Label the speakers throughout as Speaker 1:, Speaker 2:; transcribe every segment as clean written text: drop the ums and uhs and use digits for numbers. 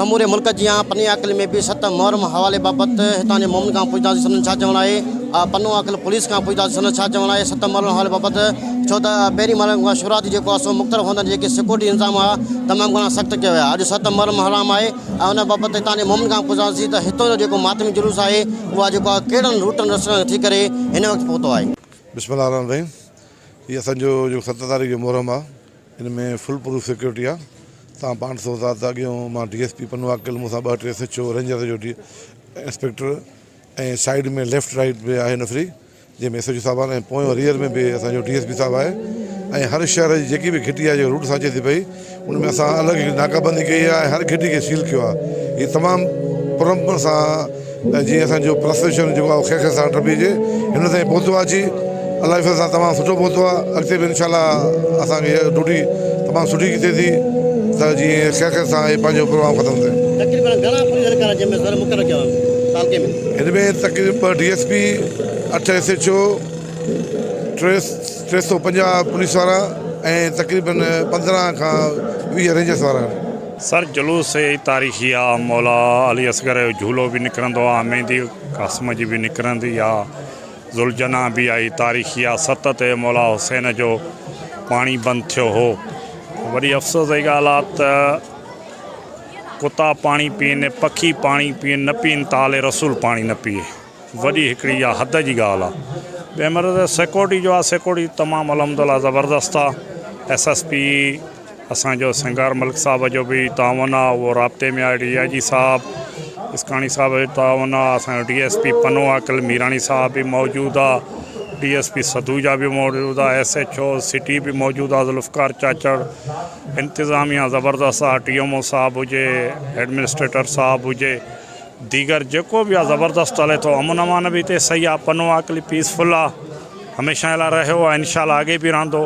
Speaker 1: समूरे मुल्क जी पन्नी आकल में भी 7 मुहर्रम हवाले बाबत हितां जे मोमिन खां पुछतासीं सनन छा चवणु आहे। पन्नो आकल पुलिस खां पुछतासीं सनन छा चवणु आहे 7 मुहर्रम हवाले बाबत। छो त पहिरीं मुहर्रम खां शुरूआती जेको आहे सो मुख़्तलिफ़ हूंदा जेके सिक्योरिटी इंतज़ाम आहे तमामु घणा सख़्तु कयो विया। अॼु 7 मुहर्रम हराम आहे ऐं उन बाबति हितां जे मोमिन खां पुछतासीं त हितां जो जेको मातमी जुलूस आहे उहा जेको आहे कहिड़नि रूटनि रस्तनि थी करे हिन वक़्तु पहुतो आहे।
Speaker 2: बिस्मिल्लाह रहमान रहीम। ये असांजो जो 7 तारीख़ जो मुहर्रम आहे इन में फुल प्रूफ सिक्योरिटी आहे। तव्हां पाण ॾिसो था त अॻियों मां DSP पन्नो आकल मूंसां 2-3 SHO रेंजर जो इंस्पेक्टर ऐं साइड में लेफ्ट राइट बि आहे नफ़री जंहिंमें SHO साहब आहिनि ऐं पोयों रियर में बि असांजो DSP साहब आहे। ऐं हर शहर जी जेकी बि घिटी आहे जो रूट सां अचे थी पई उनमें असां अलॻि नाकाबंदी कई आहे ऐं हर घिटी खे सील कयो आहे। हीअ तमामु परम्पर सां जीअं असांजो प्रोसेशन जेको आहे ख़ैर सां टपिजे हिन ताईं पहुतो आहे। अची अलाह हिफ़ाज़ सां तमामु सुठो पहुतो आहे। अॻिते बि इनशाला असांखे ड्यूटी तमामु सुठी थी थिए थी त जीअं ख़ैर सां पंहिंजो प्रोग्राम ख़तमु थिए। हिन में तक़रीबन 2 DSP 8 SHO 350 पुलिस वारा ऐं तक़रीबन 15 खां 20 रेंजर्स वारा आहिनि।
Speaker 3: सर जुलूस तारीख़ी आहे। मौला अली असगर जो झूलो भी निकिरंदो आहे, मेहंदी कासिम जी भी निकिरंदी आहे, ज़ुलजना भी आई तारीख़ी आहे। 7 ते मौला हुसैन जो पानी बंदि थियो हो। वरी अफ़सोस जी ॻाल्हि आहे त कुता पानी पीअनि पखी पानी पीअनि न पीअनि ताले रसूल पानी न पीए वॾी हिकिड़ी इहा हद जी ॻाल्हि आहे। ॿिए नंबर ते सिक्योरिटी जो आहे, सिक्योरिटी तमामु अलहमदुलिल्लाह ज़बरदस्त आहे। SSP असांजो सिंगार मलिक साहब जो भी तावन आहे, उहो राब्ते में आहे। DIG साहब इस्कानी साहब जो तावन आहे। असांजो DSP पन्नो आकल मीरानी साहब भी मौजूदु आहे। DSP सदूजा भी मौजूदु आहे। SHO सिटी भी मौजूदु आहे, ज़ुल्फ़कार चाचड़। इंतज़ामिया ज़बरदस्त आहे। TMO साहब हुजे, एडमिनिस्ट्रेटर साहब हुजे, दीगर जेको भी आहे ज़बरदस्त हले थो। अमन अमान भी हिते सही आहे। पन्नो आकल पीसफुल आहे, हमेशह लाइ रहियो आहे, इनशाला अॻे भी रहंदो।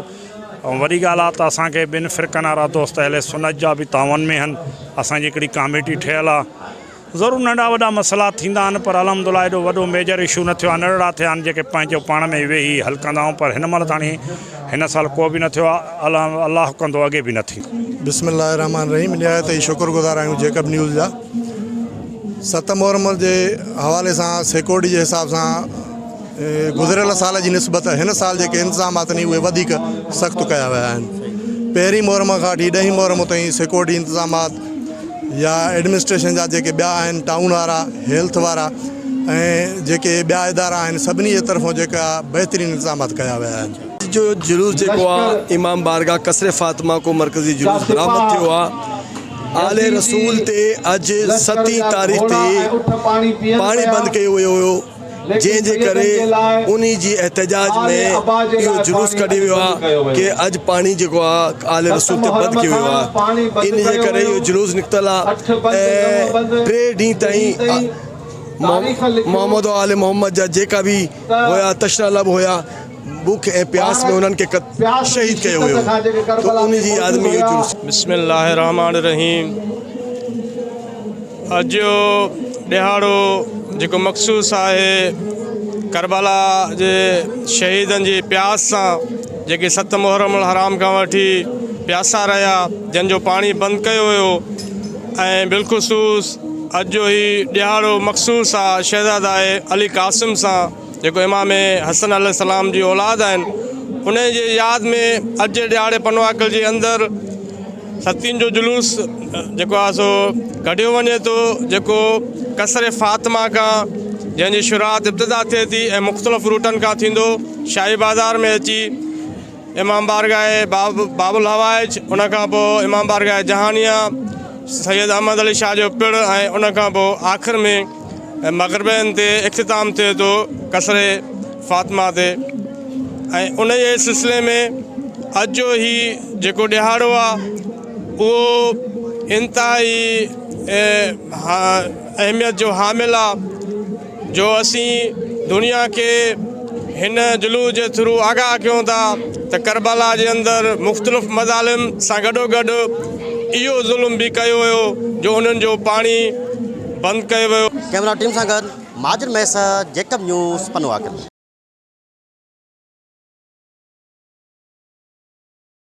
Speaker 3: ऐं वॾी ॻाल्हि आहे त असांखे ॿिनि फ़िरक़नि वारा दोस्त अहले सुन्नत जा भी तावन में आहिनि। असांजी हिकिड़ी कमेटी ठहियलु आहे। ज़रूरु नंढा वॾा मसइला थींदा आहिनि पर अलहमदुलिल्लाह एॾो वॾो मेजर इशू न थियो आहे। नंढड़ा थिया आहिनि जेके पंहिंजो पाण में वेही हल कंदा आहियूं, पर हिन महिल ताणी हिन साल को बि न थियो आहे। अलाह कंदो अॻे बि न थींदो।
Speaker 4: बिस्मिल्लाह रहमान रहीम। निहायत ई शुक्रगुज़ार आहियूं जेकब न्यूज़ जा। 7 मुहर्रम जे हवाले सां सिक्योरिटी जे हिसाब सां गुज़िरियल साल जी निस्बत हिन साल जेके इंतज़ामात आहिनि उहे वधीक सख़्तु कया विया आहिनि। पहिरीं मुहर्रम खां वठी 10 मुहर्रम ताईं सिक्योरिटी इंतज़ामात या एडमिनिस्ट्रेशन जा जेके ॿिया आहिनि, टाउन वारा, हेल्थ वारा ऐं जेके ॿिया इदारा आहिनि, सभिनी जे तरफ़ों जेका बहितरीनु इंतज़ामात कया विया आहिनि।
Speaker 5: जो जुलूस जेको आहे इमाम बारगाह कसरे फातिमा को मरकज़ी जुलूस बरामद थियो आहे। आले रसूल ते अॼु 7 तारीख़ ते पाणी बंदि कयो वियो हुयो, जंहिंजे करे उन जी एहतजाज में इहो जुलूस कढी वियो आहे कि अॼु पाणी जेको आहे आले रसूल ते बंदि कयो वियो आहे। इन जे करे इहो जुलूस निकितल आहे ऐं 3 ॾींहं ताईं मोहम्मद आले मोहम्मद जा जेका भी हुया तशना लब हुया बुख ऐं प्यास में उन्हनि खे शहीद कयो हुयो, तो उन जी याद में इहो जुलूस।
Speaker 6: बिस्मिल्लाह रहमान रहीम। अॼु जो ॾिहाड़ो जेको मखसूस आहे करबला जे शहीदनि जी प्यास सां जेके 7 मुहर्रम हराम खां वठी प्यासा रहिया, जंहिंजो पाणी बंदि कयो हुयो ऐं बिलख़ुसूस अॼु जो ही ॾिहाड़ो मखसूस आहे शहज़ादा अली कासिम सां जेको इमाम हसन अलैहिस्सलाम जी औलाद आहिनि। उन जे यादि में अॼु जे ॾिहाड़े पन्नो आकल जे अंदरि 7 जो जुलूस जेको आहे सो कढियो वञे थो, जेको कसरे फातिमा खां जंहिंजी शुरूआत इब्तिदा थिए थी ऐं मुख़्तलिफ़ रूटनि खां थींदो शाही बाज़ार में अची इमाम बारगाह बाबुल हवाइज, उन खां पोइ इमाम बारगाह जहानिया सैयद अहमद अली शाह जो पिण ऐं उन खां पोइ आख़िर में मग़रिबनि ते इख़्तिताम थिए थो कसरे फातिमा ते। ऐं उन जे सिलसिले में अॼु जो ही जेको ॾिहाड़ो आहे उहो इंतिहाई अहमियत जो हामिल आहे, जो असीं दुनिया के हिन जुलूस जे थ्रू आगाह कयूं था त करबला जे अंदरि मुख़्तलिफ़ मज़ालिम सां गॾोगॾु इहो ज़ुल्म भी कयो हुयो जो उन्हनि जो पाणी बंदि कयो वियो।
Speaker 1: कैमरा टीम सां गॾु माजिद मैसर, जेकब न्यूज़, पन्नो आकल।